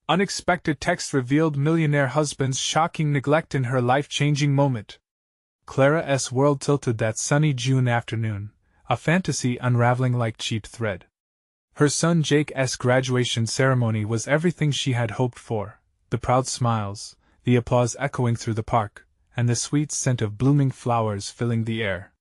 Unexpected text revealed millionaire husband's shocking neglect in her life-changing moment. Clara's world tilted that sunny June afternoon, a fantasy unraveling like cheap thread. Her son Jake's graduation ceremony was everything she had hoped for, the proud smiles, the applause echoing through the park, and the sweet scent of blooming flowers filling the air.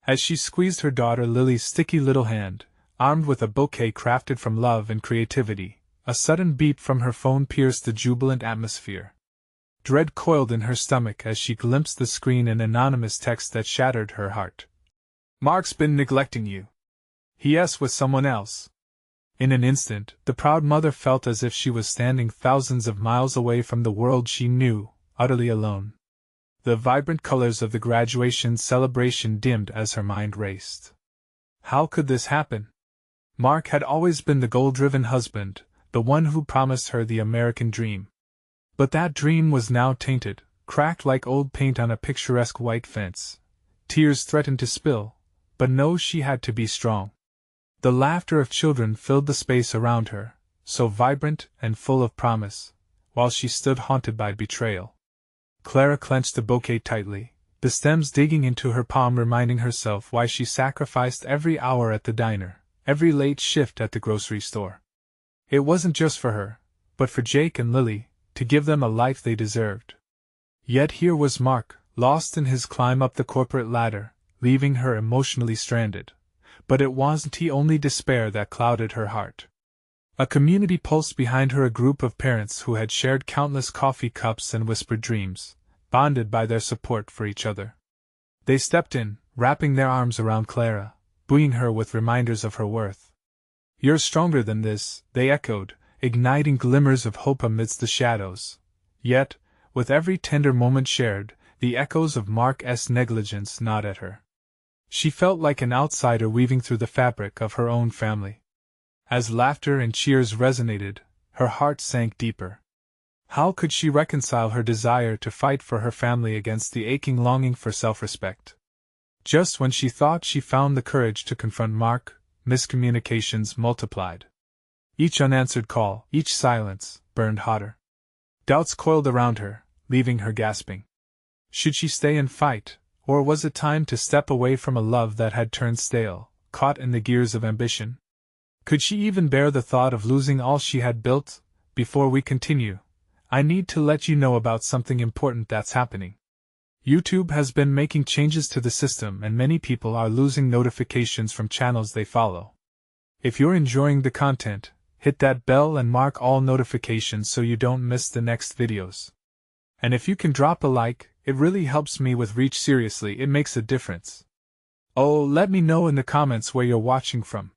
As she squeezed her daughter Lily's sticky little hand, armed with a bouquet crafted from love and creativity, a sudden beep from her phone pierced the jubilant atmosphere. Dread coiled in her stomach as she glimpsed the screen an anonymous text that shattered her heart. "Mark's been neglecting you. He's with someone else." In an instant, the proud mother felt as if she was standing thousands of miles away from the world she knew, utterly alone. The vibrant colors of the graduation celebration dimmed as her mind raced. How could this happen? Mark had always been the goal-driven husband, the one who promised her the American dream. But that dream was now tainted, cracked like old paint on a picturesque white fence. Tears threatened to spill, but no, she had to be strong. The laughter of children filled the space around her, so vibrant and full of promise, while she stood haunted by betrayal. Clara clenched the bouquet tightly, the stems digging into her palm, reminding herself why she sacrificed every hour at the diner, every late shift at the grocery store. It wasn't just for her, but for Jake and Lily, to give them a life they deserved. Yet here was Mark, lost in his climb up the corporate ladder, leaving her emotionally stranded. But it wasn't only despair that clouded her heart. A community pulsed behind her, a group of parents who had shared countless coffee cups and whispered dreams, bonded by their support for each other. They stepped in, wrapping their arms around Clara, buoying her with reminders of her worth. "You're stronger than this," they echoed, igniting glimmers of hope amidst the shadows. Yet, with every tender moment shared, the echoes of Mark's negligence gnawed at her. She felt like an outsider weaving through the fabric of her own family. As laughter and cheers resonated, her heart sank deeper. How could she reconcile her desire to fight for her family against the aching longing for self-respect? Just when she thought she found the courage to confront Mark, miscommunications multiplied. Each unanswered call, each silence, burned hotter. Doubts coiled around her, leaving her gasping. Should she stay and fight, or was it time to step away from a love that had turned stale, caught in the gears of ambition? Could she even bear the thought of losing all she had built? Before we continue, I need to let you know about something important that's happening. YouTube has been making changes to the system, and many people are losing notifications from channels they follow. If you're enjoying the content, hit that bell and mark all notifications so you don't miss the next videos. And if you can drop a like, it really helps me with reach. Seriously, it makes a difference. Oh, let me know in the comments where you're watching from.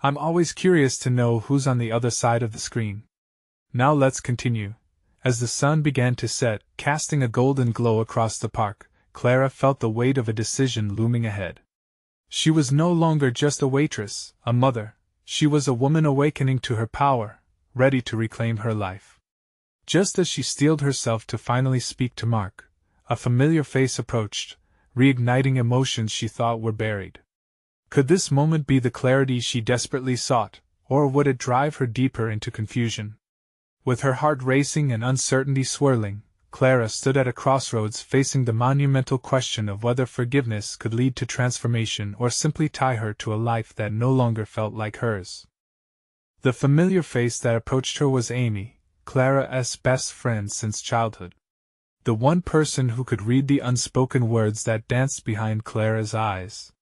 I'm always curious to know who's on the other side of the screen. Now let's continue. As the sun began to set, casting a golden glow across the park, Clara felt the weight of a decision looming ahead. She was no longer just a waitress, a mother. She was a woman awakening to her power, ready to reclaim her life. Just as she steeled herself to finally speak to Mark, a familiar face approached, reigniting emotions she thought were buried. Could this moment be the clarity she desperately sought, or would it drive her deeper into confusion? With her heart racing and uncertainty swirling, Clara stood at a crossroads, facing the monumental question of whether forgiveness could lead to transformation or simply tie her to a life that no longer felt like hers. The familiar face that approached her was Amy, Clara's best friend since childhood. The one person who could read the unspoken words that danced behind Clara's eyes.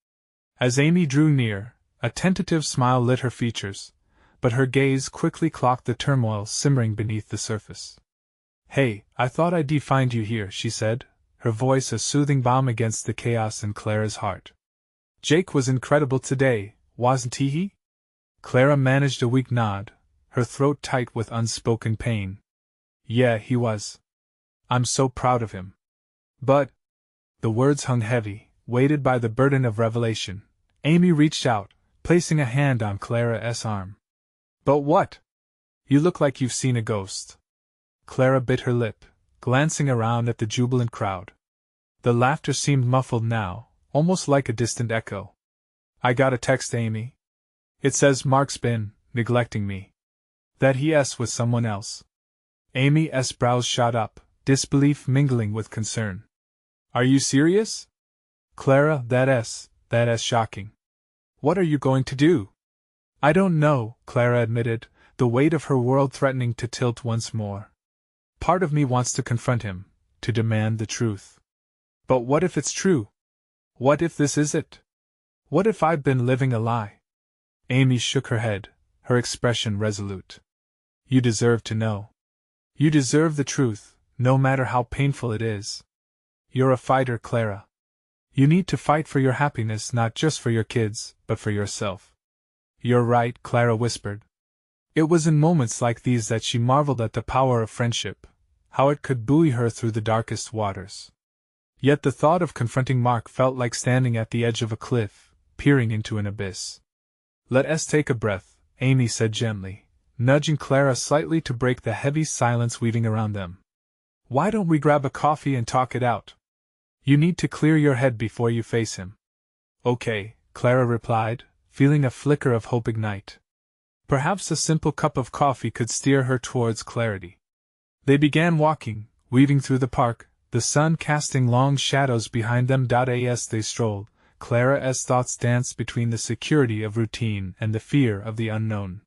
As Amy drew near, a tentative smile lit her features, but her gaze quickly clocked the turmoil simmering beneath the surface. "Hey, I thought I'd find you here," she said, her voice a soothing balm against the chaos in Clara's heart. "Jake was incredible today, wasn't he?" Clara managed a weak nod, her throat tight with unspoken pain. "Yeah, he was. I'm so proud of him." "But—" The words hung heavy, weighted by the burden of revelation. Amy reached out, placing a hand on Clara's arm. "But what? You look like you've seen a ghost." Clara bit her lip, glancing around at the jubilant crowd. The laughter seemed muffled now, almost like a distant echo. "I got a text, Amy. It says Mark's been neglecting me. That he's with someone else." Amy's brows shot up, disbelief mingling with concern. Are you serious? Clara, that's shocking. What are you going to do? I don't know, Clara admitted, the weight of her world threatening to tilt once more. Part of me wants to confront him, to demand the truth. But what if it's true? What if this is it? What if I've been living a lie? Amy shook her head, her expression resolute. You deserve to know. You deserve the truth, no matter how painful it is. You're a fighter, Clara. You need to fight for your happiness, not just for your kids, but for yourself. You're right, Clara whispered. It was in moments like these that she marveled at the power of friendship, how it could buoy her through the darkest waters. Yet the thought of confronting Mark felt like standing at the edge of a cliff, peering into an abyss. Let us take a breath, Amy said gently, nudging Clara slightly to break the heavy silence weaving around them. Why don't we grab a coffee and talk it out? You need to clear your head before you face him. Okay, Clara replied, feeling a flicker of hope ignite. Perhaps a simple cup of coffee could steer her towards clarity. They began walking, weaving through the park, the sun casting long shadows behind them. As they strolled, Clara's thoughts danced between the security of routine and the fear of the unknown.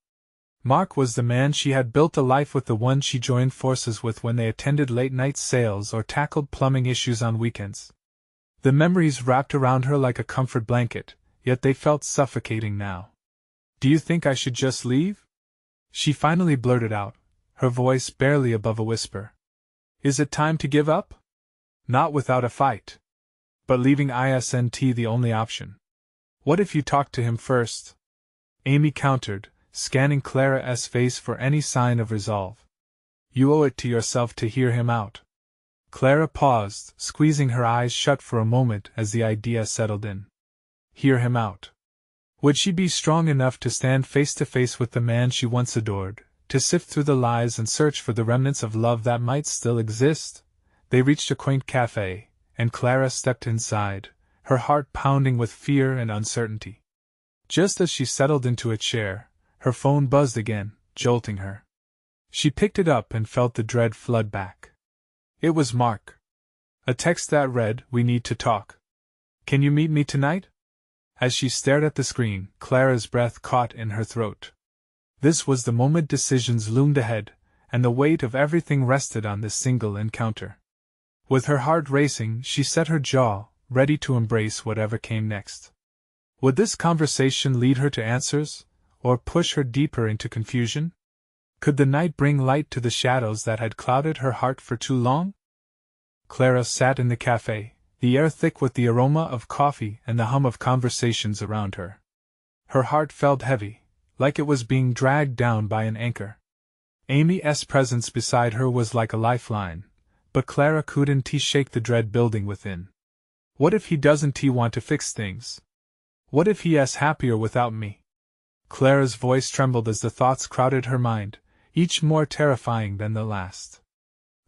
Mark was the man she had built a life with, the one she joined forces with when they attended late-night sales or tackled plumbing issues on weekends. The memories wrapped around her like a comfort blanket, yet they felt suffocating now. Do you think I should just leave? She finally blurted out, her voice barely above a whisper. Is it time to give up? Not without a fight. But leaving isn't the only option. What if you talk to him first? Amy countered, scanning Clara's face for any sign of resolve. You owe it to yourself to hear him out. Clara paused, squeezing her eyes shut for a moment as the idea settled in. Hear him out. Would she be strong enough to stand face to face with the man she once adored, to sift through the lies and search for the remnants of love that might still exist? They reached a quaint cafe, and Clara stepped inside, her heart pounding with fear and uncertainty. Just as she settled into a chair, her phone buzzed again, jolting her. She picked it up and felt the dread flood back. It was Mark. A text that read, "We need to talk. Can you meet me tonight?" As she stared at the screen, Clara's breath caught in her throat. This was the moment decisions loomed ahead, and the weight of everything rested on this single encounter. With her heart racing, she set her jaw, ready to embrace whatever came next. Would this conversation lead her to answers, or push her deeper into confusion? Could the night bring light to the shadows that had clouded her heart for too long? Clara sat in the cafe, the air thick with the aroma of coffee and the hum of conversations around her. Her heart felt heavy, like it was being dragged down by an anchor. Amy's presence beside her was like a lifeline, but Clara couldn't shake the dread building within. What if he doesn't want to fix things? What if he's happier without me? Clara's voice trembled as the thoughts crowded her mind, each more terrifying than the last.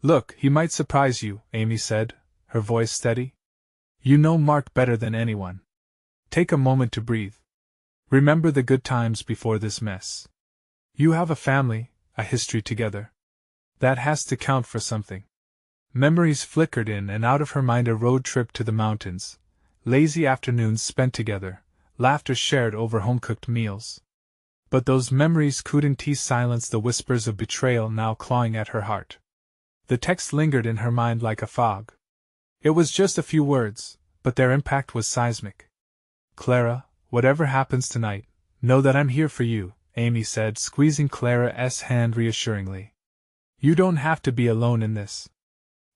Look, he might surprise you, Amy said, her voice steady. You know Mark better than anyone. Take a moment to breathe. Remember the good times before this mess. You have a family, a history together. That has to count for something. Memories flickered in and out of her mind, a road trip to the mountains, lazy afternoons spent together, laughter shared over home-cooked meals. But those memories couldn't silence the whispers of betrayal now clawing at her heart. The text lingered in her mind like a fog. It was just a few words, but their impact was seismic. Clara, whatever happens tonight, know that I'm here for you, Amy said, squeezing Clara's hand reassuringly. You don't have to be alone in this.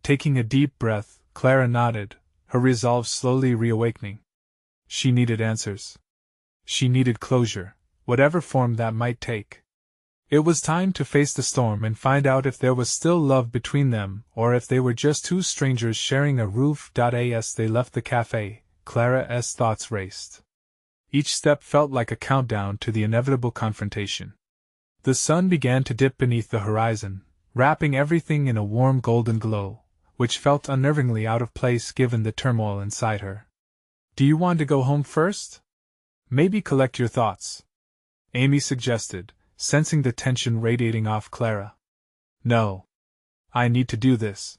Taking a deep breath, Clara nodded, her resolve slowly reawakening. She needed answers. She needed closure, whatever form that might take. It was time to face the storm and find out if there was still love between them, or if they were just two strangers sharing a roof. As they left the cafe, Clara's thoughts raced. Each step felt like a countdown to the inevitable confrontation. The sun began to dip beneath the horizon, wrapping everything in a warm golden glow, which felt unnervingly out of place given the turmoil inside her. Do you want to go home first? Maybe collect your thoughts, Amy suggested, sensing the tension radiating off Clara. No. I need to do this.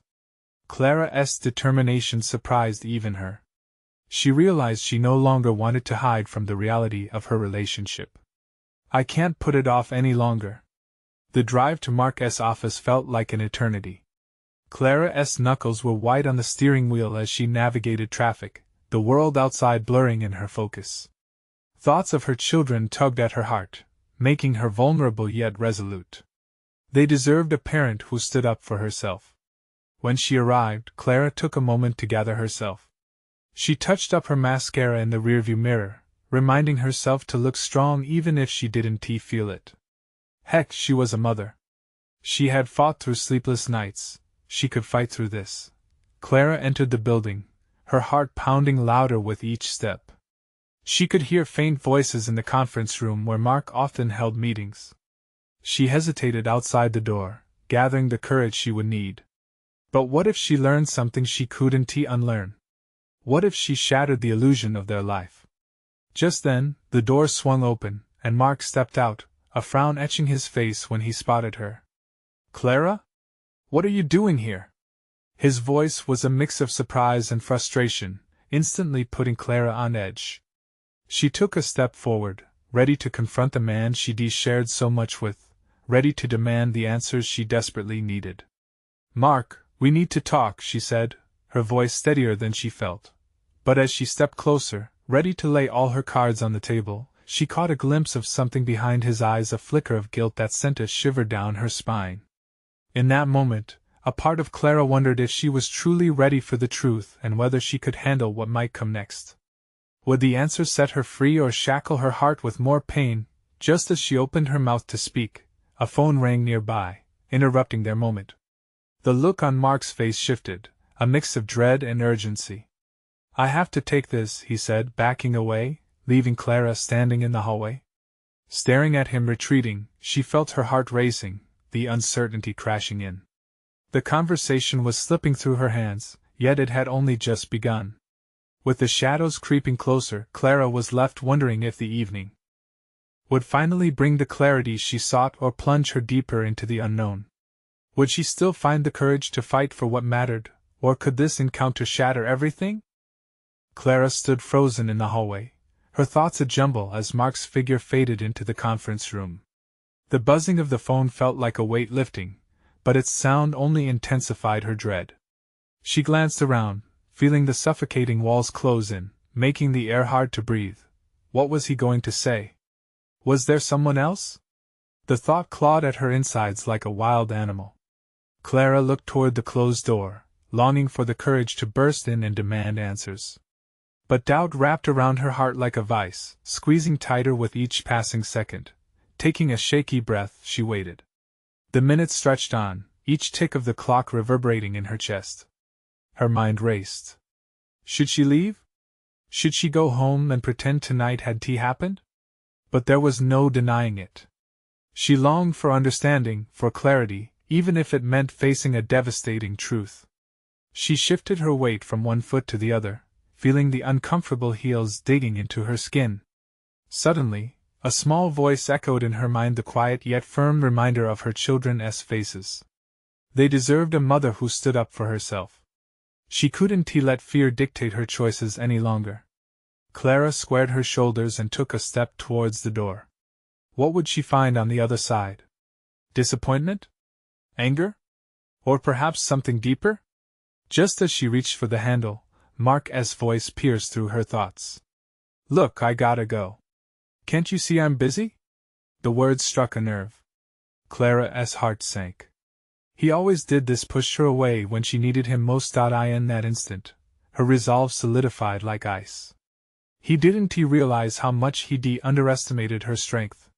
Clara's determination surprised even her. She realized she no longer wanted to hide from the reality of her relationship. I can't put it off any longer. The drive to Mark's office felt like an eternity. Clara's knuckles were white on the steering wheel as she navigated traffic, the world outside blurring in her focus. Thoughts of her children tugged at her heart, making her vulnerable yet resolute. They deserved a parent who stood up for herself. When she arrived, Clara took a moment to gather herself. She touched up her mascara in the rearview mirror, reminding herself to look strong even if she didn't feel it. Heck, she was a mother. She had fought through sleepless nights. She could fight through this. Clara entered the building, her heart pounding louder with each step. She could hear faint voices in the conference room where Mark often held meetings. She hesitated outside the door, gathering the courage she would need. But what if she learned something she couldn't unlearn? What if she shattered the illusion of their life? Just then, the door swung open, and Mark stepped out, a frown etching his face when he spotted her. Clara? What are you doing here? His voice was a mix of surprise and frustration, instantly putting Clara on edge. She took a step forward, ready to confront the man she'd shared so much with, ready to demand the answers she desperately needed. Mark, we need to talk, she said, her voice steadier than she felt. But as she stepped closer, ready to lay all her cards on the table, she caught a glimpse of something behind his eyes, a flicker of guilt that sent a shiver down her spine. In that moment, a part of Clara wondered if she was truly ready for the truth and whether she could handle what might come next. Would the answer set her free or shackle her heart with more pain? Just as she opened her mouth to speak, a phone rang nearby, interrupting their moment. The look on Mark's face shifted, a mix of dread and urgency. I have to take this, he said, backing away, leaving Clara standing in the hallway. Staring at him retreating, she felt her heart racing, the uncertainty crashing in. The conversation was slipping through her hands, yet it had only just begun. With the shadows creeping closer, Clara was left wondering if the evening would finally bring the clarity she sought or plunge her deeper into the unknown. Would she still find the courage to fight for what mattered, or could this encounter shatter everything? Clara stood frozen in the hallway, her thoughts a jumble as Mark's figure faded into the conference room. The buzzing of the phone felt like a weight lifting, but its sound only intensified her dread. She glanced around, feeling the suffocating walls close in, making the air hard to breathe. What was he going to say? Was there someone else? The thought clawed at her insides like a wild animal. Clara looked toward the closed door, longing for the courage to burst in and demand answers. But doubt wrapped around her heart like a vice, squeezing tighter with each passing second. Taking a shaky breath, she waited. The minutes stretched on, each tick of the clock reverberating in her chest. Her mind raced. Should she leave? Should she go home and pretend tonight had happened? But there was no denying it. She longed for understanding, for clarity, even if it meant facing a devastating truth. She shifted her weight from one foot to the other, feeling the uncomfortable heels digging into her skin. Suddenly, a small voice echoed in her mind, the quiet yet firm reminder of her children's faces. They deserved a mother who stood up for herself. She couldn't let fear dictate her choices any longer. Clara squared her shoulders and took a step towards the door. What would she find on the other side? Disappointment? Anger? Or perhaps something deeper? Just as she reached for the handle, Mark's voice pierced through her thoughts. Look, I gotta go. Can't you see I'm busy? The words struck a nerve. Clara's heart sank. He always did this, pushed her away when she needed him most. In that instant, her resolve solidified like ice. He didn't realize how much he'd underestimated her strength.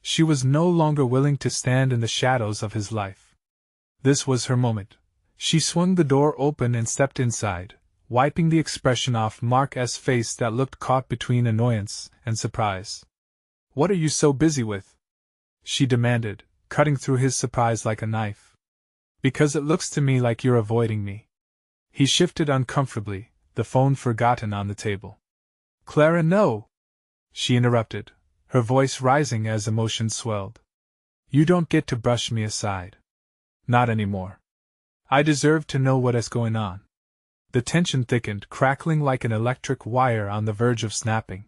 She was no longer willing to stand in the shadows of his life. This was her moment. She swung the door open and stepped inside, wiping the expression off Mark's face that looked caught between annoyance and surprise. What are you so busy with? She demanded, cutting through his surprise like a knife. Because it looks to me like you're avoiding me. He shifted uncomfortably, the phone forgotten on the table. Clara, no! She interrupted, her voice rising as emotion swelled. You don't get to brush me aside. Not anymore. I deserve to know what is going on. The tension thickened, crackling like an electric wire on the verge of snapping.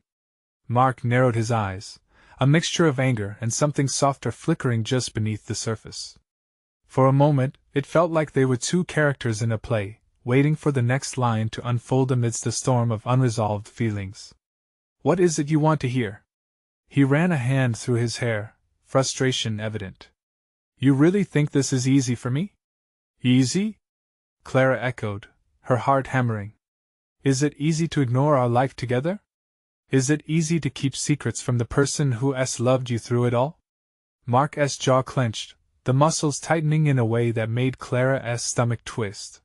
Mark narrowed his eyes, a mixture of anger and something softer flickering just beneath the surface. For a moment, it felt like they were two characters in a play, waiting for the next line to unfold amidst a storm of unresolved feelings. What is it you want to hear? He ran a hand through his hair, frustration evident. You really think this is easy for me? Easy? Clara echoed, her heart hammering. Is it easy to ignore our life together? Is it easy to keep secrets from the person who loved you through it all? Mark's jaw clenched, the muscles tightening in a way that made Clara's stomach twist.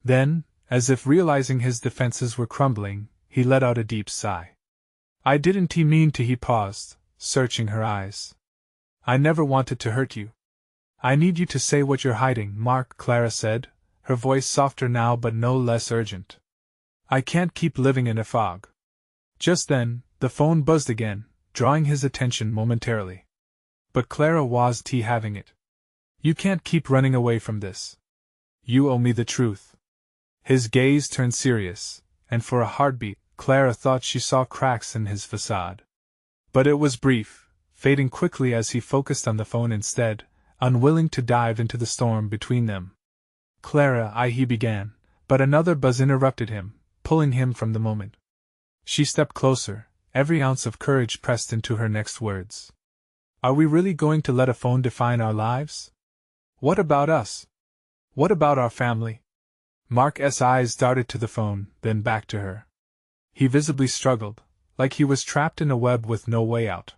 Then, as if realizing his defenses were crumbling, he let out a deep sigh. I didn't mean to. He paused, searching her eyes. I never wanted to hurt you. I need you to say what you're hiding, Mark, Clara said, her voice softer now but no less urgent. I can't keep living in a fog. Just then, the phone buzzed again, drawing his attention momentarily. But Clara wasn't having it. You can't keep running away from this. You owe me the truth. His gaze turned serious, and for a heartbeat, Clara thought she saw cracks in his facade. But it was brief, fading quickly as he focused on the phone instead, unwilling to dive into the storm between them. Clara, he began, but another buzz interrupted him, pulling him from the moment. She stepped closer, every ounce of courage pressed into her next words. Are we really going to let a phone define our lives? What about us? What about our family? Mark's eyes darted to the phone, then back to her. He visibly struggled, like he was trapped in a web with no way out.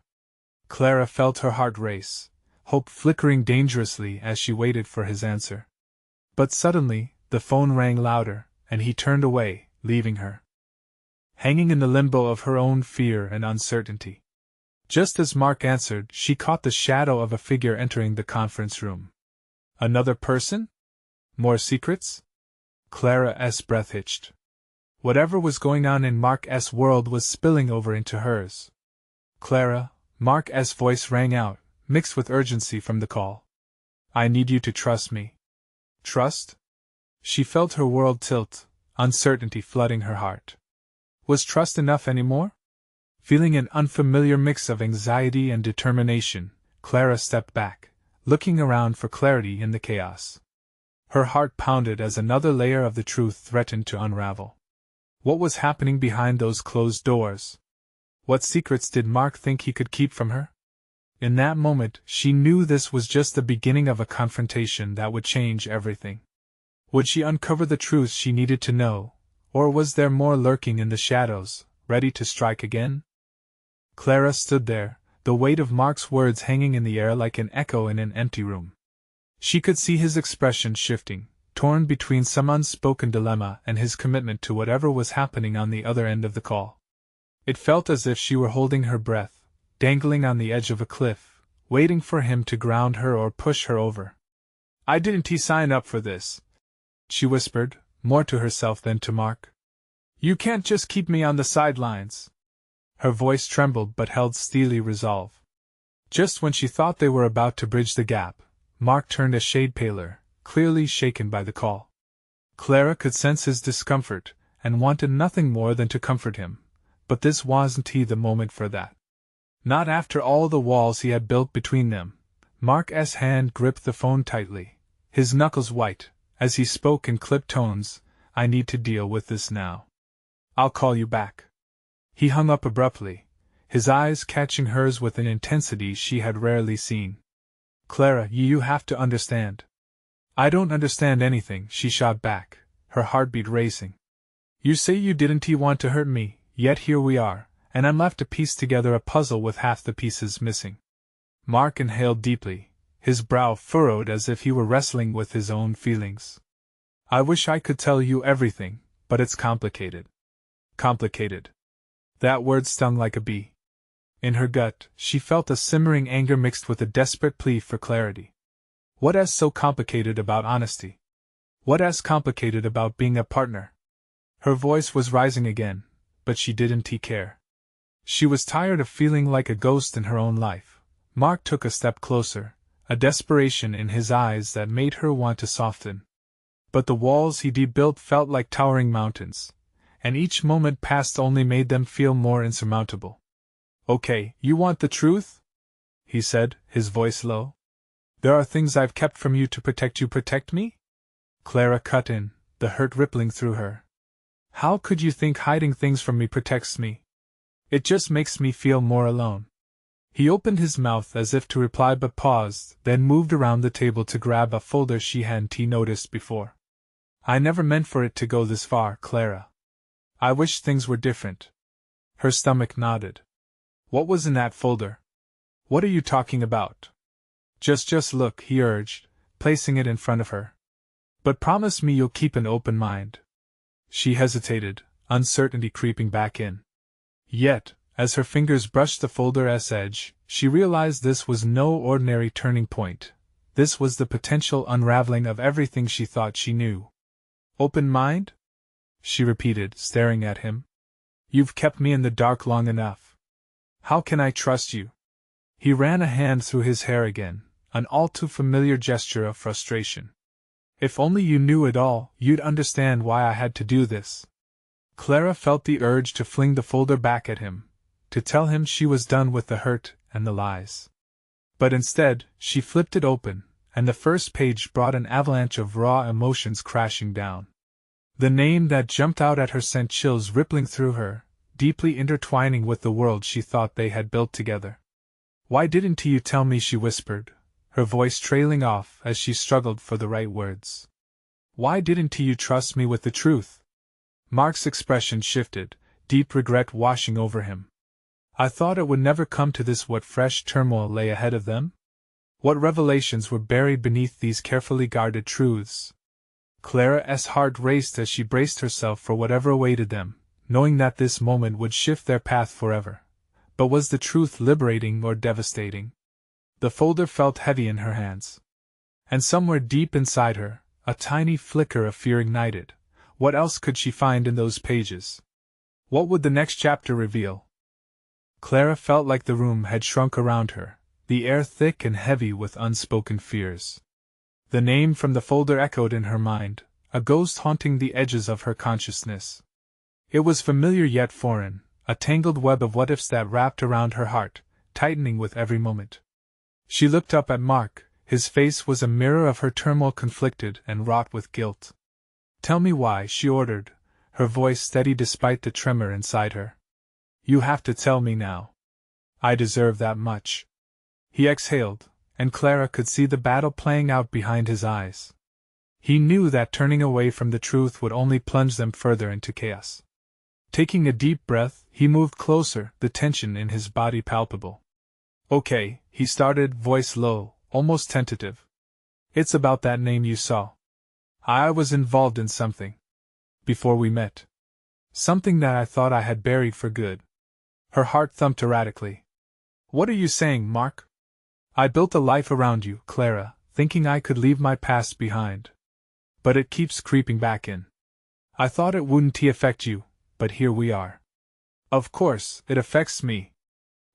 Clara felt her heart race, hope flickering dangerously as she waited for his answer. But suddenly, the phone rang louder, and he turned away, leaving her hanging in the limbo of her own fear and uncertainty. Just as Mark answered, she caught the shadow of a figure entering the conference room. Another person? More secrets? Clara's breath hitched. Whatever was going on in Mark's world was spilling over into hers. Clara, Mark's voice rang out, mixed with urgency from the call. I need you to trust me. Trust? She felt her world tilt, uncertainty flooding her heart. Was trust enough anymore? Feeling an unfamiliar mix of anxiety and determination, Clara stepped back, looking around for clarity in the chaos. Her heart pounded as another layer of the truth threatened to unravel. What was happening behind those closed doors? What secrets did Mark think he could keep from her? In that moment, she knew this was just the beginning of a confrontation that would change everything. Would she uncover the truths she needed to know, or was there more lurking in the shadows, ready to strike again? Clara stood there, the weight of Mark's words hanging in the air like an echo in an empty room. She could see his expression shifting, torn between some unspoken dilemma and his commitment to whatever was happening on the other end of the call. It felt as if she were holding her breath, dangling on the edge of a cliff, waiting for him to ground her or push her over. I didn't sign up for this, she whispered, more to herself than to Mark. You can't just keep me on the sidelines. Her voice trembled but held steely resolve. Just when she thought they were about to bridge the gap, Mark turned a shade paler, clearly shaken by the call. Clara could sense his discomfort, and wanted nothing more than to comfort him, but this wasn't the moment for that. Not after all the walls he had built between them. Mark's hand gripped the phone tightly, his knuckles white, as he spoke in clipped tones, I need to deal with this now. I'll call you back. He hung up abruptly, his eyes catching hers with an intensity she had rarely seen. Clara, you have to understand. I don't understand anything, she shot back, her heartbeat racing. You say you didn't want to hurt me, yet here we are, and I'm left to piece together a puzzle with half the pieces missing. Mark inhaled deeply, his brow furrowed as if he were wrestling with his own feelings. I wish I could tell you everything, but it's complicated. Complicated. That word stung like a bee. In her gut, she felt a simmering anger mixed with a desperate plea for clarity. What so complicated about honesty? What complicated about being a partner? Her voice was rising again, but she didn't care. She was tired of feeling like a ghost in her own life. Mark took a step closer, a desperation in his eyes that made her want to soften. But the walls he'd built felt like towering mountains, and each moment passed only made them feel more insurmountable. "Okay, you want the truth?" he said, his voice low. "There are things I've kept from you to protect you. Protect me?" Clara cut in, the hurt rippling through her. "How could you think hiding things from me protects me? It just makes me feel more alone." He opened his mouth as if to reply but paused, then moved around the table to grab a folder she hadn't noticed before. "I never meant for it to go this far, Clara. I wish things were different." Her stomach nodded. "What was in that folder? What are you talking about?" Just look," he urged, placing it in front of her. "But promise me you'll keep an open mind." She hesitated, uncertainty creeping back in. Yet, as her fingers brushed the folder's edge, she realized this was no ordinary turning point. This was the potential unraveling of everything she thought she knew. "Open mind?" she repeated, staring at him. "You've kept me in the dark long enough. How can I trust you?" He ran a hand through his hair again, an all too familiar gesture of frustration. "If only you knew it all, you'd understand why I had to do this." Clara felt the urge to fling the folder back at him, to tell him she was done with the hurt and the lies. But instead, she flipped it open, and the first page brought an avalanche of raw emotions crashing down. The name that jumped out at her sent chills rippling through her, deeply intertwining with the world she thought they had built together. "Why didn't you tell me?" she whispered, her voice trailing off as she struggled for the right words. "Why didn't you trust me with the truth?" Mark's expression shifted, deep regret washing over him. "I thought it would never come to this. What fresh turmoil lay ahead of them? What revelations were buried beneath these carefully guarded truths?" Clara's heart raced as she braced herself for whatever awaited them, knowing that this moment would shift their path forever. But was the truth liberating or devastating? The folder felt heavy in her hands. And somewhere deep inside her, a tiny flicker of fear ignited. What else could she find in those pages? What would the next chapter reveal? Clara felt like the room had shrunk around her, the air thick and heavy with unspoken fears. The name from the folder echoed in her mind, a ghost haunting the edges of her consciousness. It was familiar yet foreign, a tangled web of what-ifs that wrapped around her heart, tightening with every moment. She looked up at Mark. His face was a mirror of her turmoil, conflicted and wrought with guilt. "Tell me why," she ordered, her voice steady despite the tremor inside her. "You have to tell me now. I deserve that much." He exhaled, and Clara could see the battle playing out behind his eyes. He knew that turning away from the truth would only plunge them further into chaos. Taking a deep breath, he moved closer, the tension in his body palpable. "Okay," he started, voice low, almost tentative. "It's about that name you saw. I was involved in something. Before we met. Something that I thought I had buried for good." Her heart thumped erratically. "What are you saying, Mark?" "I built a life around you, Clara, thinking I could leave my past behind. But it keeps creeping back in. I thought it wouldn't affect you, but here we are." "Of course, it affects me."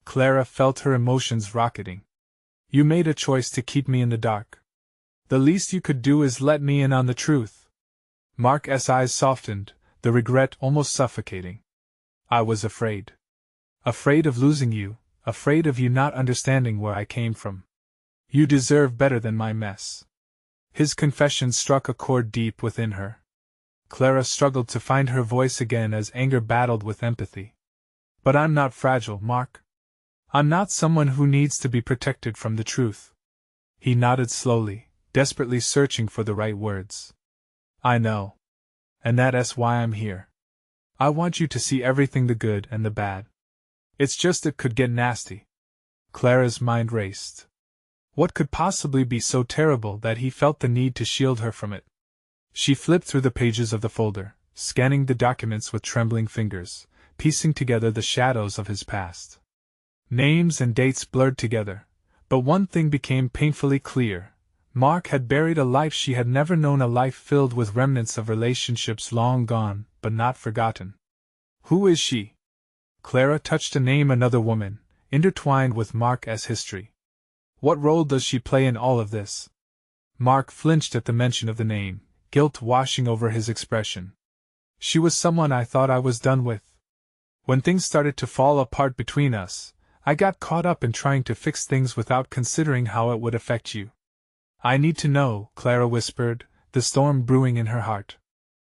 Clara felt her emotions rocketing. "You made a choice to keep me in the dark. The least you could do is let me in on the truth." Mark's eyes softened, the regret almost suffocating. "I was afraid. Afraid of losing you, afraid of you not understanding where I came from. You deserve better than my mess." His confession struck a chord deep within her. Clara struggled to find her voice again as anger battled with empathy. "But I'm not fragile, Mark. I'm not someone who needs to be protected from the truth." He nodded slowly, desperately searching for the right words. "I know. And that's why I'm here. I want you to see everything, the good and the bad. It's just it could get nasty." Clara's mind raced. What could possibly be so terrible that he felt the need to shield her from it? She flipped through the pages of the folder, scanning the documents with trembling fingers, piecing together the shadows of his past. Names and dates blurred together, but one thing became painfully clear. Mark had buried a life she had never known, a life filled with remnants of relationships long gone, but not forgotten. Who is she? Clara touched a name, another woman, intertwined with Mark's history. What role does she play in all of this? Mark flinched at the mention of the name, guilt washing over his expression. She was someone I thought I was done with. When things started to fall apart between us, I got caught up in trying to fix things without considering how it would affect you. I need to know, Clara whispered, the storm brewing in her heart.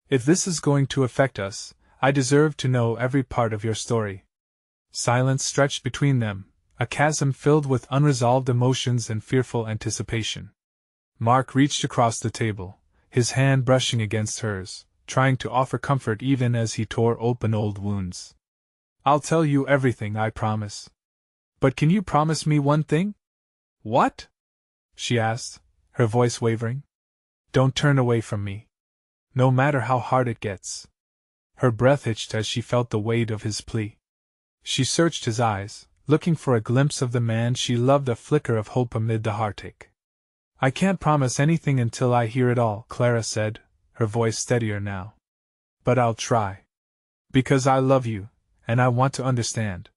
If this is going to affect us, I deserve to know every part of your story. Silence stretched between them, a chasm filled with unresolved emotions and fearful anticipation. Mark reached across the table, his hand brushing against hers, trying to offer comfort even as he tore open old wounds. I'll tell you everything, I promise. But can you promise me one thing? What? She asked, her voice wavering. Don't turn away from me. No matter how hard it gets. Her breath hitched as she felt the weight of his plea. She searched his eyes, looking for a glimpse of the man she loved, a flicker of hope amid the heartache. I can't promise anything until I hear it all, Clara said, her voice steadier now. But I'll try. Because I love you, and I want to understand.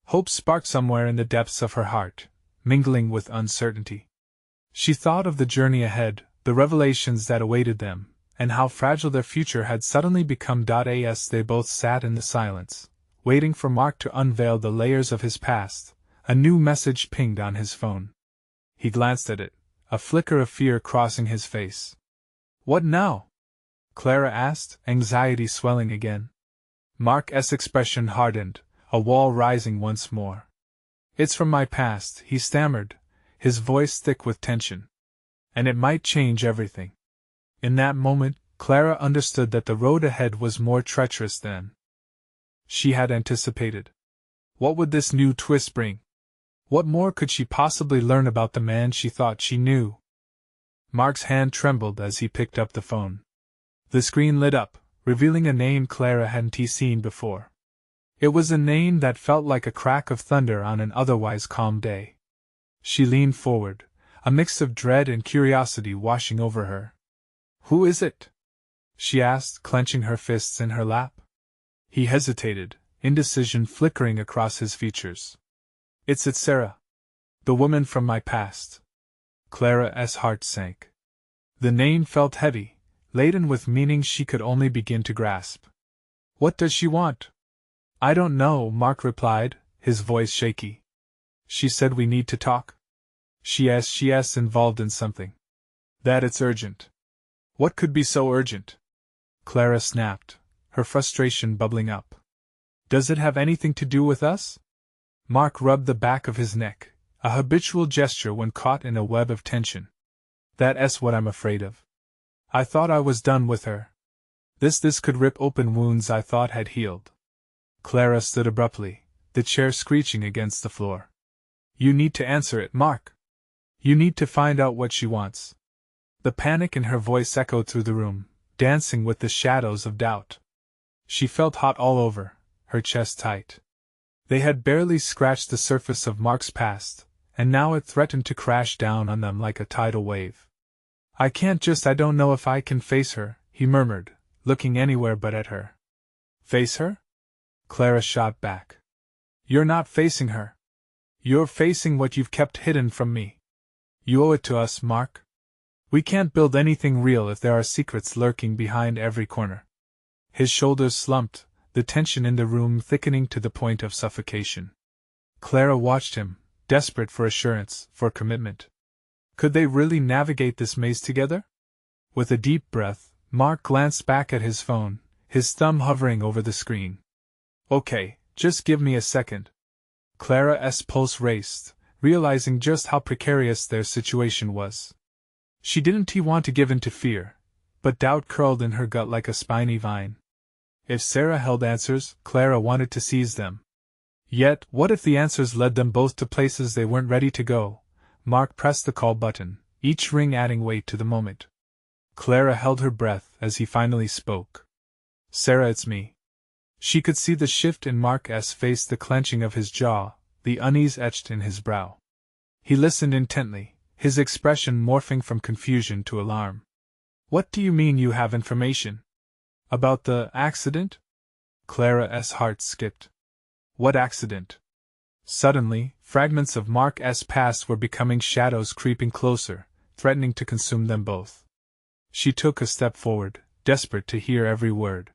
Hope sparked somewhere in the depths of her heart, mingling with uncertainty. She thought of the journey ahead, the revelations that awaited them, and how fragile their future had suddenly become. As they both sat in the silence, waiting for Mark to unveil the layers of his past, a new message pinged on his phone. He glanced at it, a flicker of fear crossing his face. What now? Clara asked, anxiety swelling again. Mark's expression hardened, a wall rising once more. It's from my past, he stammered, his voice thick with tension. And it might change everything. In that moment, Clara understood that the road ahead was more treacherous than she had anticipated. What would this new twist bring? What more could she possibly learn about the man she thought she knew? Mark's hand trembled as he picked up the phone. The screen lit up, revealing a name Clara hadn't seen before. It was a name that felt like a crack of thunder on an otherwise calm day. She leaned forward, a mix of dread and curiosity washing over her. Who is it? She asked, clenching her fists in her lap. He hesitated, indecision flickering across his features. It's Sarah. The woman from my past. Clara's heart sank. The name felt heavy, laden with meaning she could only begin to grasp. What does she want? I don't know, Mark replied, his voice shaky. She said we need to talk. She's involved in something. That it's urgent. What could be so urgent? Clara snapped, her frustration bubbling up. Does it have anything to do with us? Mark rubbed the back of his neck, a habitual gesture when caught in a web of tension. That's what I'm afraid of. I thought I was done with her. This could rip open wounds I thought had healed. Clara stood abruptly, the chair screeching against the floor. You need to answer it, Mark. You need to find out what she wants. The panic in her voice echoed through the room, dancing with the shadows of doubt. She felt hot all over, her chest tight. They had barely scratched the surface of Mark's past, and now it threatened to crash down on them like a tidal wave. I don't know if I can face her, he murmured, looking anywhere but at her. Face her? Clara shot back. You're not facing her. You're facing what you've kept hidden from me. You owe it to us, Mark. We can't build anything real if there are secrets lurking behind every corner. His shoulders slumped, the tension in the room thickening to the point of suffocation. Clara watched him, desperate for assurance, for commitment. Could they really navigate this maze together? With a deep breath, Mark glanced back at his phone, his thumb hovering over the screen. Okay, just give me a second. Clara's pulse raced, realizing just how precarious their situation was. She didn't want to give in to fear, but doubt curled in her gut like a spiny vine. If Sarah held answers, Clara wanted to seize them. Yet, what if the answers led them both to places they weren't ready to go? Mark pressed the call button, each ring adding weight to the moment. Clara held her breath as he finally spoke. Sarah, it's me. She could see the shift in Mark's face, the clenching of his jaw, the unease etched in his brow. He listened intently, his expression morphing from confusion to alarm. What do you mean you have information? About the accident? Clara's heart skipped. What accident? Suddenly, fragments of Mark's past were becoming shadows creeping closer, threatening to consume them both. She took a step forward, desperate to hear every word.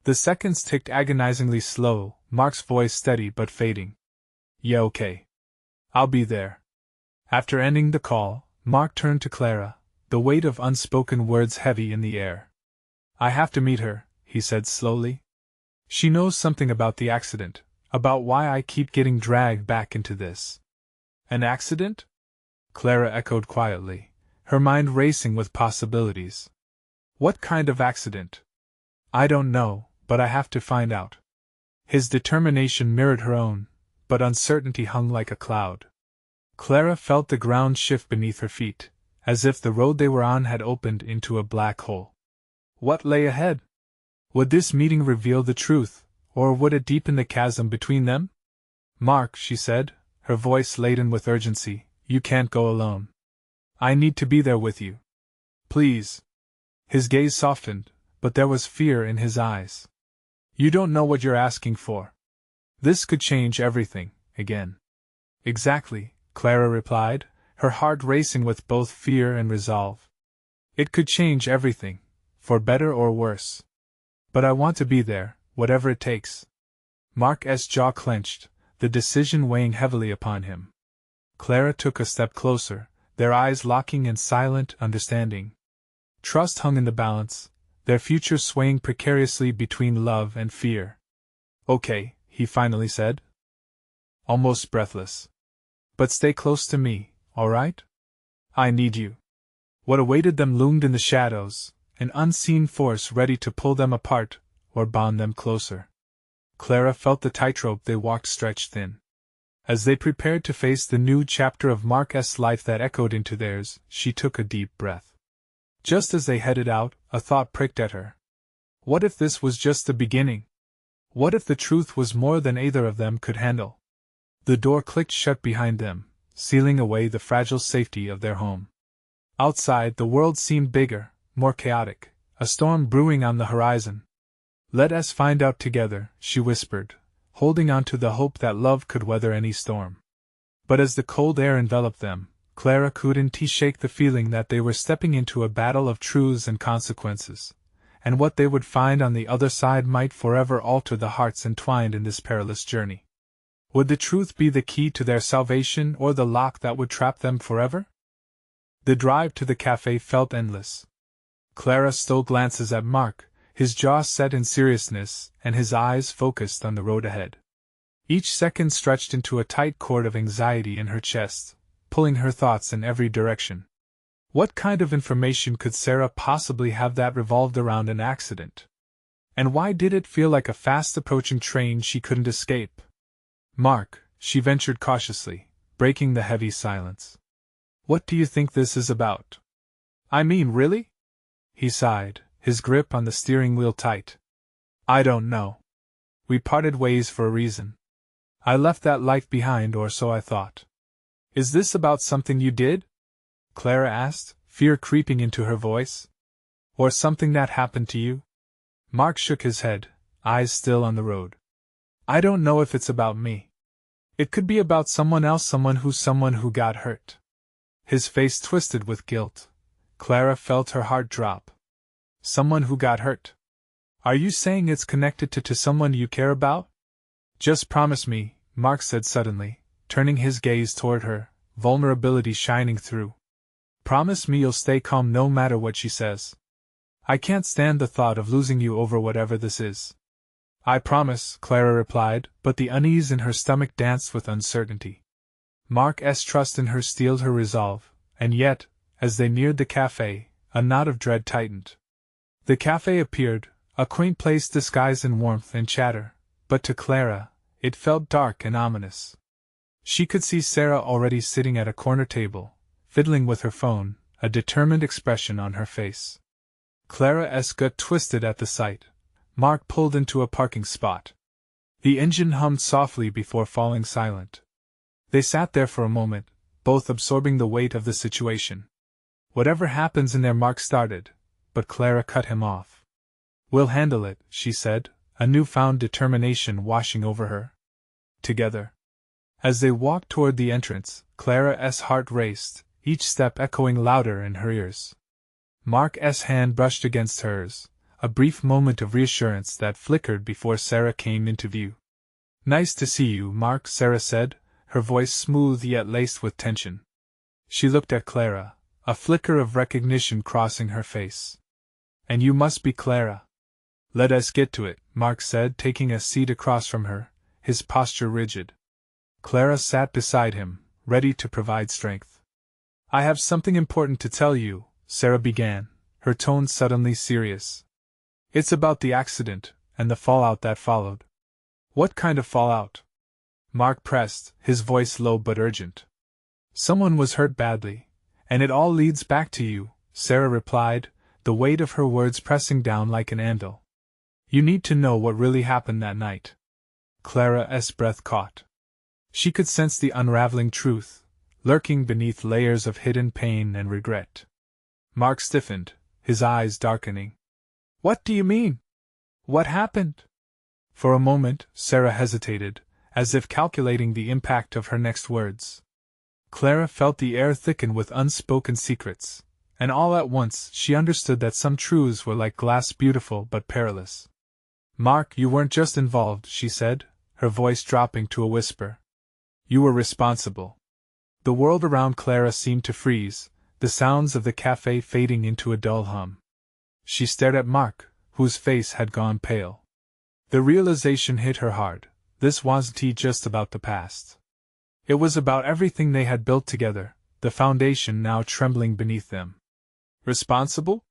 The seconds ticked agonizingly slow, Mark's voice steady but fading. Yeah, okay. I'll be there. After ending the call, Mark turned to Clara, the weight of unspoken words heavy in the air. I have to meet her, he said slowly. She knows something about the accident, about why I keep getting dragged back into this. An accident? Clara echoed quietly, her mind racing with possibilities. What kind of accident? I don't know, but I have to find out. His determination mirrored her own, but uncertainty hung like a cloud. Clara felt the ground shift beneath her feet, as if the road they were on had opened into a black hole. What lay ahead? Would this meeting reveal the truth, or would it deepen the chasm between them? Mark, she said, her voice laden with urgency, you can't go alone. I need to be there with you. Please. His gaze softened, but there was fear in his eyes. You don't know what you're asking for. This could change everything, again. Exactly, Clara replied, her heart racing with both fear and resolve. It could change everything, for better or worse. But I want to be there, whatever it takes. Mark's jaw clenched, the decision weighing heavily upon him. Clara took a step closer, their eyes locking in silent understanding. Trust hung in the balance, their future swaying precariously between love and fear. Okay, he finally said. Almost breathless. But stay close to me, all right? I need you. What awaited them loomed in the shadows, an unseen force ready to pull them apart, or bond them closer. Clara felt the tightrope they walked stretched thin. As they prepared to face the new chapter of Mark's life that echoed into theirs, she took a deep breath. Just as they headed out, a thought pricked at her. What if this was just the beginning? What if the truth was more than either of them could handle? The door clicked shut behind them, sealing away the fragile safety of their home. Outside, the world seemed bigger, more chaotic, a storm brewing on the horizon. Let us find out together, she whispered, holding on to the hope that love could weather any storm. But as the cold air enveloped them, Clara couldn't shake the feeling that they were stepping into a battle of truths and consequences, and what they would find on the other side might forever alter the hearts entwined in this perilous journey. Would the truth be the key to their salvation or the lock that would trap them forever? The drive to the cafe felt endless. Clara stole glances at Mark, his jaw set in seriousness and his eyes focused on the road ahead. Each second stretched into a tight cord of anxiety in her chest, pulling her thoughts in every direction. What kind of information could Sarah possibly have that revolved around an accident? And why did it feel like a fast-approaching train she couldn't escape? Mark, she ventured cautiously, breaking the heavy silence. What do you think this is about? I mean, really? He sighed, his grip on the steering wheel tight. I don't know. We parted ways for a reason. I left that life behind, or so I thought. Is this about something you did? Clara asked, fear creeping into her voice. Or something that happened to you? Mark shook his head, eyes still on the road. I don't know if it's about me. It could be about someone else, someone who got hurt. His face twisted with guilt. Clara felt her heart drop. Someone who got hurt. Are you saying it's connected to someone you care about? Just promise me, Mark said suddenly, turning his gaze toward her, vulnerability shining through. Promise me you'll stay calm no matter what she says. I can't stand the thought of losing you over whatever this is. I promise, Clara replied, but the unease in her stomach danced with uncertainty. Mark's trust in her steeled her resolve, and yet, as they neared the cafe, a knot of dread tightened. The cafe appeared, a quaint place disguised in warmth and chatter, but to Clara, it felt dark and ominous. She could see Sarah already sitting at a corner table, fiddling with her phone, a determined expression on her face. Clara's gut twisted at the sight. Mark pulled into a parking spot. The engine hummed softly before falling silent. They sat there for a moment, both absorbing the weight of the situation. Whatever happens in there, Mark started, but Clara cut him off. We'll handle it, she said, a newfound determination washing over her. Together. As they walked toward the entrance, Clara's heart raced, each step echoing louder in her ears. Mark's hand brushed against hers, a brief moment of reassurance that flickered before Sarah came into view. "Nice to see you, Mark," Sarah said, her voice smooth yet laced with tension. She looked at Clara, a flicker of recognition crossing her face. "And you must be Clara." "Let us get to it," Mark said, taking a seat across from her, his posture rigid. Clara sat beside him, ready to provide strength. "I have something important to tell you," Sarah began, her tone suddenly serious. "It's about the accident, and the fallout that followed." "What kind of fallout?" Mark pressed, his voice low but urgent. "Someone was hurt badly, and it all leads back to you," Sarah replied, the weight of her words pressing down like an anvil. "You need to know what really happened that night." Clara's breath caught. She could sense the unraveling truth, lurking beneath layers of hidden pain and regret. Mark stiffened, his eyes darkening. "What do you mean? What happened?" For a moment, Sarah hesitated, as if calculating the impact of her next words. Clara felt the air thicken with unspoken secrets, and all at once she understood that some truths were like glass, beautiful but perilous. "Mark, you weren't just involved," she said, her voice dropping to a whisper. "You were responsible." The world around Clara seemed to freeze, the sounds of the cafe fading into a dull hum. She stared at Mark, whose face had gone pale. The realization hit her hard. This wasn't just about the past. It was about everything they had built together, the foundation now trembling beneath them. "Responsible?"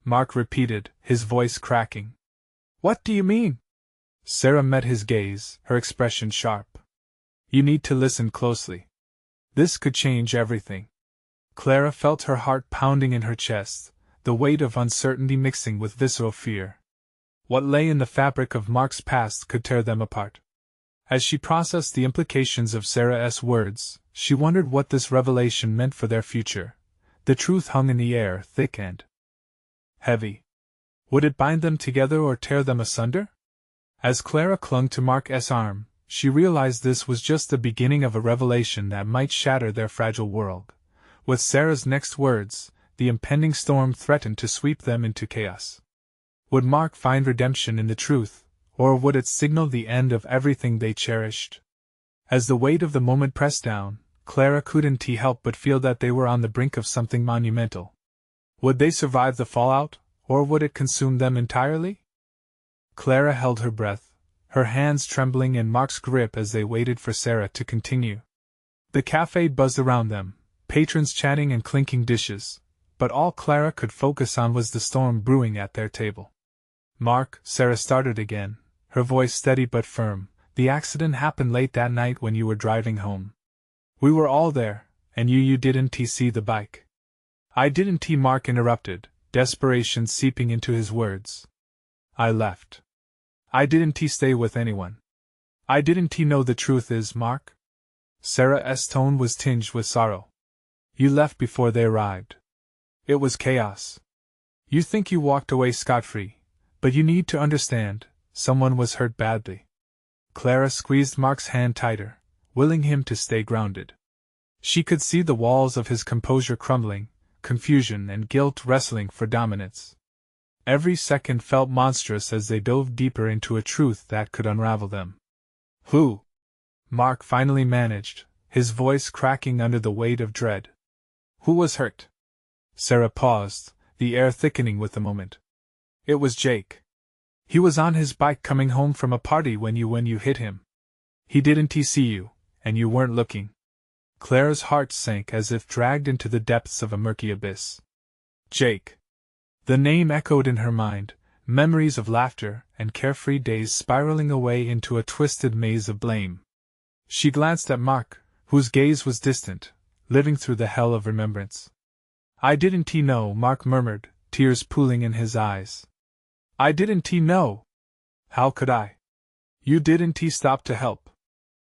Mark repeated, his voice cracking. "What do you mean?" Sarah met his gaze, her expression sharp. "You need to listen closely. This could change everything." Clara felt her heart pounding in her chest, the weight of uncertainty mixing with visceral fear. What lay in the fabric of Mark's past could tear them apart. As she processed the implications of Sarah's words, she wondered what this revelation meant for their future. The truth hung in the air, thick and heavy. Would it bind them together or tear them asunder? As Clara clung to Mark's arm, she realized this was just the beginning of a revelation that might shatter their fragile world. With Sarah's next words, the impending storm threatened to sweep them into chaos. Would Mark find redemption in the truth, or would it signal the end of everything they cherished? As the weight of the moment pressed down, Clara couldn't help but feel that they were on the brink of something monumental. Would they survive the fallout, or would it consume them entirely? Clara held her breath, her hands trembling in Mark's grip as they waited for Sarah to continue. The cafe buzzed around them, patrons chatting and clinking dishes, but all Clara could focus on was the storm brewing at their table. "Mark," Sarah started again, her voice steady but firm, "the accident happened late that night when you were driving home. We were all there, and you didn't see the bike." "I didn't," Mark interrupted, desperation seeping into his words. "I left. I didn't stay with anyone. I didn't know the truth is, Mark." Sarah's tone was tinged with sorrow. "You left before they arrived. It was chaos. You think you walked away scot-free, but you need to understand, someone was hurt badly." Clara squeezed Mark's hand tighter, willing him to stay grounded. She could see the walls of his composure crumbling, confusion and guilt wrestling for dominance. Every second felt monstrous as they dove deeper into a truth that could unravel them. "Who?" Mark finally managed, his voice cracking under the weight of dread. "Who was hurt?" Sarah paused, the air thickening with the moment. "It was Jake. He was on his bike coming home from a party when you hit him. He didn't see you, and you weren't looking." Clara's heart sank as if dragged into the depths of a murky abyss. Jake. The name echoed in her mind, memories of laughter and carefree days spiraling away into a twisted maze of blame. She glanced at Mark, whose gaze was distant, living through the hell of remembrance. "I didn't know," Mark murmured, tears pooling in his eyes. "I didn't know. How could I?" "You didn't stop to help."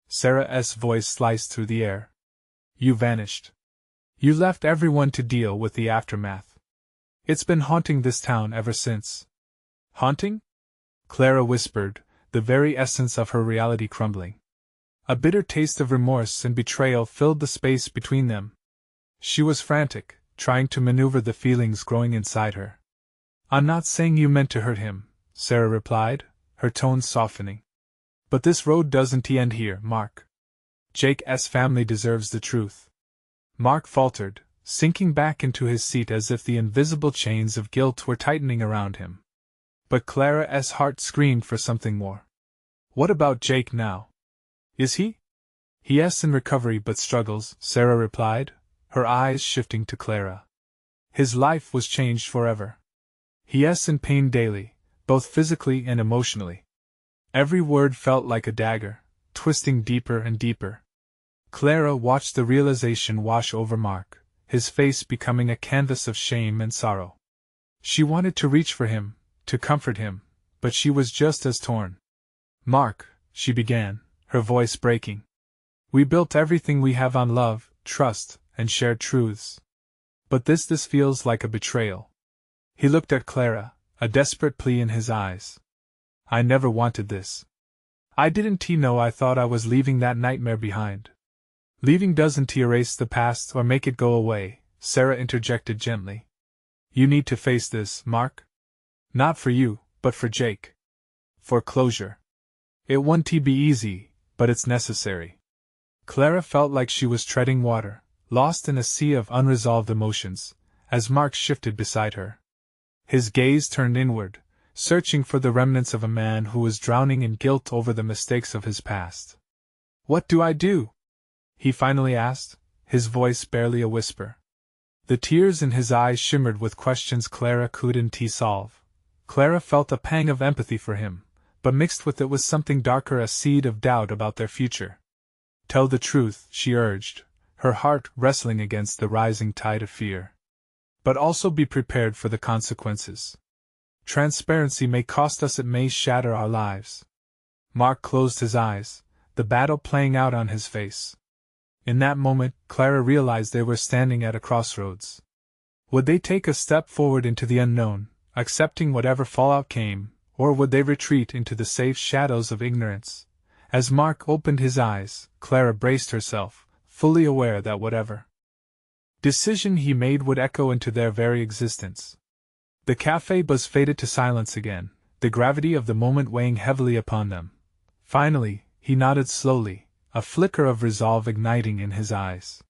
Sarah's voice sliced through the air. "You vanished. You left everyone to deal with the aftermath. It's been haunting this town ever since." "Haunting?" Clara whispered, the very essence of her reality crumbling. A bitter taste of remorse and betrayal filled the space between them. She was frantic, trying to maneuver the feelings growing inside her. I'm not saying you meant to hurt him, Sarah replied, her tone softening. But this road doesn't end here, Mark. Jake's family deserves the truth. Mark faltered, sinking back into his seat as if the invisible chains of guilt were tightening around him. But Clara's heart screamed for something more. What about Jake now? Is he? He's in recovery but struggles, Sarah replied, her eyes shifting to Clara. His life was changed forever. He's in pain daily, both physically and emotionally. Every word felt like a dagger, twisting deeper and deeper. Clara watched the realization wash over Mark, his face becoming a canvas of shame and sorrow. She wanted to reach for him, to comfort him, but she was just as torn. Mark, she began, her voice breaking. We built everything we have on love, trust, and shared truths. But this feels like a betrayal. He looked at Clara, a desperate plea in his eyes. I never wanted this. I didn't know I thought I was leaving that nightmare behind. Leaving doesn't erase the past or make it go away, Sarah interjected gently. You need to face this, Mark. Not for you, but for Jake. For closure. It won't be easy, but it's necessary. Clara felt like she was treading water, lost in a sea of unresolved emotions, as Mark shifted beside her. His gaze turned inward, searching for the remnants of a man who was drowning in guilt over the mistakes of his past. What do I do? He finally asked, his voice barely a whisper. The tears in his eyes shimmered with questions Clara couldn't solve. Clara felt a pang of empathy for him, but mixed with it was something darker, a seed of doubt about their future. Tell the truth, she urged, her heart wrestling against the rising tide of fear. But also be prepared for the consequences. Transparency may cost us, it may shatter our lives. Mark closed his eyes, the battle playing out on his face. In that moment, Clara realized they were standing at a crossroads. Would they take a step forward into the unknown, accepting whatever fallout came, or would they retreat into the safe shadows of ignorance? As Mark opened his eyes, Clara braced herself, fully aware that whatever decision he made would echo into their very existence. The cafe buzz faded to silence again, the gravity of the moment weighing heavily upon them. Finally, he nodded slowly, a flicker of resolve igniting in his eyes.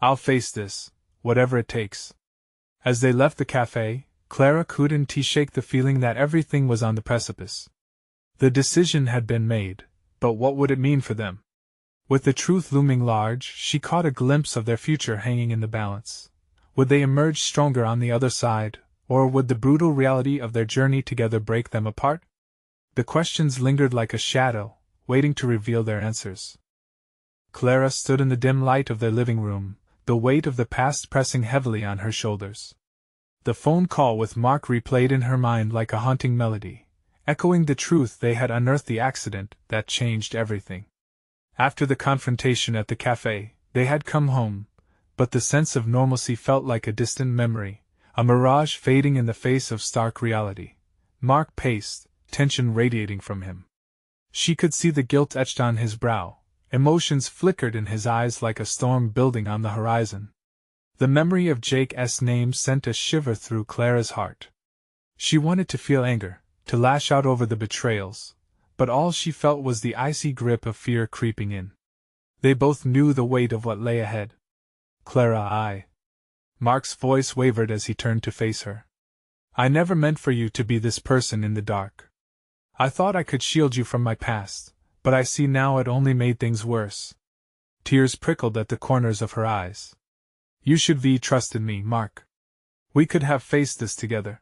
I'll face this, whatever it takes. As they left the cafe, Clara couldn't shake the feeling that everything was on the precipice. The decision had been made, but what would it mean for them? With the truth looming large, she caught a glimpse of their future hanging in the balance. Would they emerge stronger on the other side, or would the brutal reality of their journey together break them apart? The questions lingered like a shadow, waiting to reveal their answers. Clara stood in the dim light of their living room, the weight of the past pressing heavily on her shoulders. The phone call with Mark replayed in her mind like a haunting melody, echoing the truth they had unearthed, the accident that changed everything. After the confrontation at the cafe, they had come home, but the sense of normalcy felt like a distant memory, a mirage fading in the face of stark reality. Mark paced, tension radiating from him. She could see the guilt etched on his brow, emotions flickered in his eyes like a storm building on the horizon. The memory of Jake's name sent a shiver through Clara's heart. She wanted to feel anger, to lash out over the betrayals, but all she felt was the icy grip of fear creeping in. They both knew the weight of what lay ahead. Clara, Mark's voice wavered as he turned to face her. I never meant for you to be this person in the dark. I thought I could shield you from my past, but I see now it only made things worse. Tears prickled at the corners of her eyes. You should have trusted me, Mark. We could have faced this together.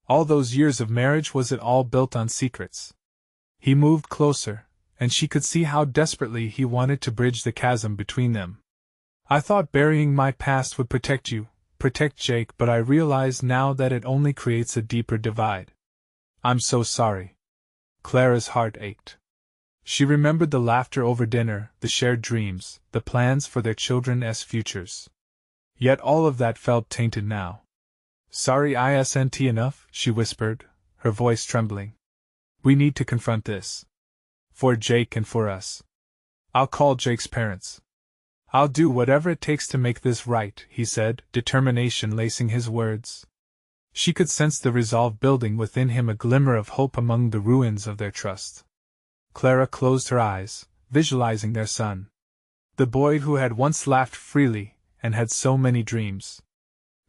All those years of marriage, was it all built on secrets? He moved closer, and she could see how desperately he wanted to bridge the chasm between them. I thought burying my past would protect you, protect Jake, but I realize now that it only creates a deeper divide. I'm so sorry. Clara's heart ached. She remembered the laughter over dinner, the shared dreams, the plans for their children's futures. Yet all of that felt tainted now. Sorry isn't enough, she whispered, her voice trembling. We need to confront this. For Jake and for us. I'll call Jake's parents. I'll do whatever it takes to make this right, he said, determination lacing his words. She could sense the resolve building within him, a glimmer of hope among the ruins of their trust. Clara closed her eyes, visualizing their son. The boy who had once laughed freely, and had so many dreams.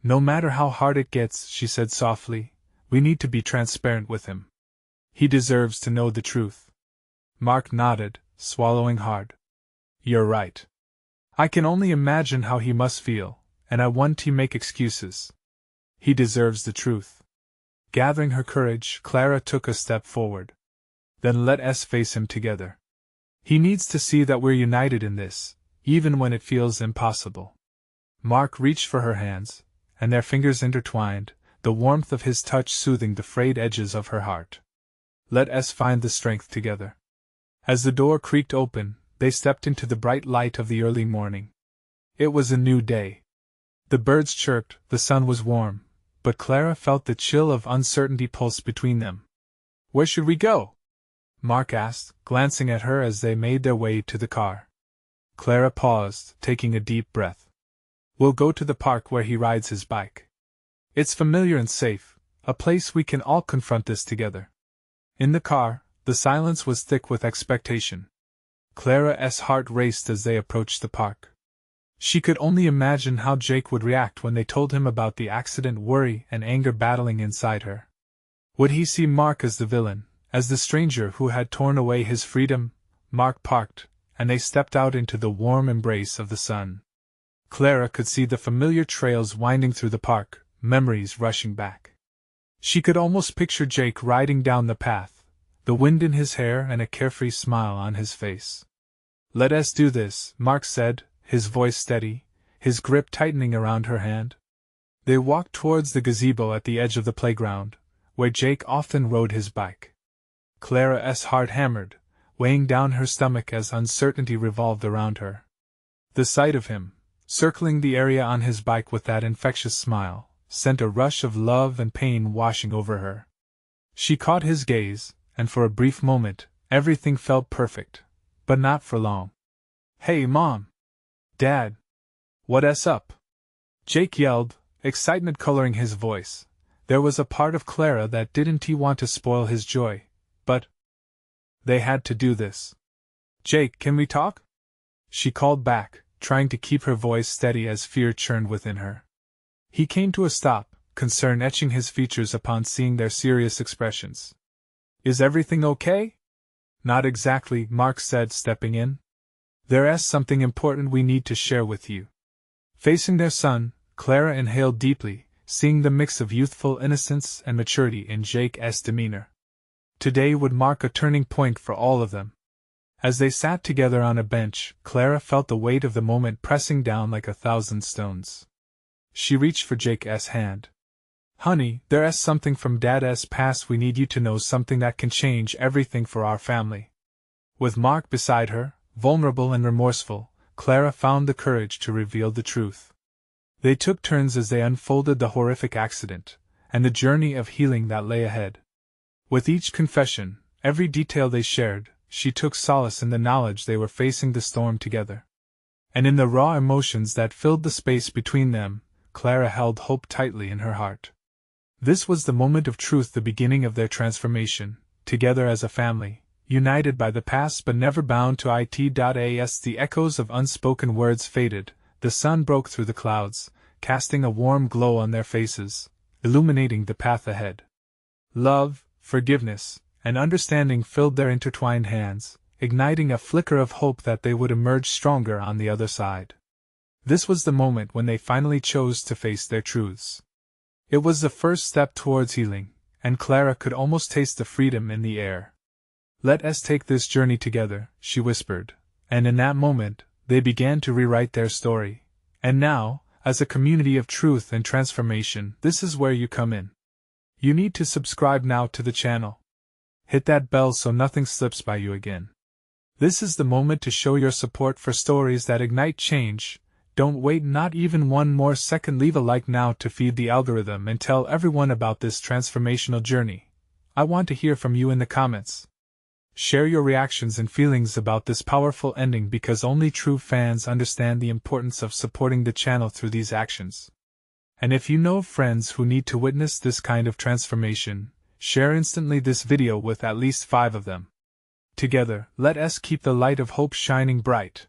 No matter how hard it gets, she said softly, we need to be transparent with him. He deserves to know the truth. Mark nodded, swallowing hard. You're right. I can only imagine how he must feel, and I want to make excuses. He deserves the truth. Gathering her courage, Clara took a step forward. Then let us face him together. He needs to see that we're united in this, even when it feels impossible. Mark reached for her hands, and their fingers intertwined, the warmth of his touch soothing the frayed edges of her heart. Let us find the strength together. As the door creaked open, they stepped into the bright light of the early morning. It was a new day. The birds chirped, the sun was warm, but Clara felt the chill of uncertainty pulse between them. Where should we go? Mark asked, glancing at her as they made their way to the car. Clara paused, taking a deep breath. We'll go to the park where he rides his bike. It's familiar and safe, a place we can all confront this together. In the car, the silence was thick with expectation. Clara's heart raced as they approached the park. She could only imagine how Jake would react when they told him about the accident, worry and anger battling inside her. Would he see Mark as the villain, as the stranger who had torn away his freedom? Mark parked, and they stepped out into the warm embrace of the sun. Clara could see the familiar trails winding through the park, memories rushing back. She could almost picture Jake riding down the path, the wind in his hair and a carefree smile on his face. Let us do this, Mark said, his voice steady, his grip tightening around her hand. They walked towards the gazebo at the edge of the playground, where Jake often rode his bike. Clara's heart hammered, weighing down her stomach as uncertainty revolved around her. The sight of him, circling the area on his bike with that infectious smile, sent a rush of love and pain washing over her. She caught his gaze, and for a brief moment, everything felt perfect, but not for long. Hey, Mom! Dad! What's up? Jake yelled, excitement coloring his voice. There was a part of Clara that didn't want to spoil his joy, but they had to do this. Jake, can we talk? She called back, trying to keep her voice steady as fear churned within her. He came to a stop, concern etching his features upon seeing their serious expressions. Is everything okay? Not exactly, Mark said, stepping in. There's something important we need to share with you. Facing their son, Clara inhaled deeply, seeing the mix of youthful innocence and maturity in Jake's demeanor. Today would mark a turning point for all of them. As they sat together on a bench, Clara felt the weight of the moment pressing down like 1,000 stones. She reached for Jake's hand. Honey, there's something from Dad's past we need you to know, something that can change everything for our family. With Mark beside her, vulnerable and remorseful, Clara found the courage to reveal the truth. They took turns as they unfolded the horrific accident, and the journey of healing that lay ahead. With each confession, every detail they shared, she took solace in the knowledge they were facing the storm together. And in the raw emotions that filled the space between them, Clara held hope tightly in her heart. This was the moment of truth, the beginning of their transformation, together as a family, united by the past but never bound to it. The echoes of unspoken words faded, the sun broke through the clouds, casting a warm glow on their faces, illuminating the path ahead. Love, forgiveness, and understanding filled their intertwined hands, igniting a flicker of hope that they would emerge stronger on the other side. This was the moment when they finally chose to face their truths. It was the first step towards healing, and Clara could almost taste the freedom in the air. Let us take this journey together, she whispered, and in that moment, they began to rewrite their story. And now, as a community of truth and transformation, this is where you come in. You need to subscribe now to the channel. Hit that bell so nothing slips by you again. This is the moment to show your support for stories that ignite change. Don't wait not even one more second. Leave a like now to feed the algorithm and tell everyone about this transformational journey. I want to hear from you in the comments. Share your reactions and feelings about this powerful ending because only true fans understand the importance of supporting the channel through these actions. And if you know of friends who need to witness this kind of transformation, share instantly this video with at least 5 of them. Together, let us keep the light of hope shining bright.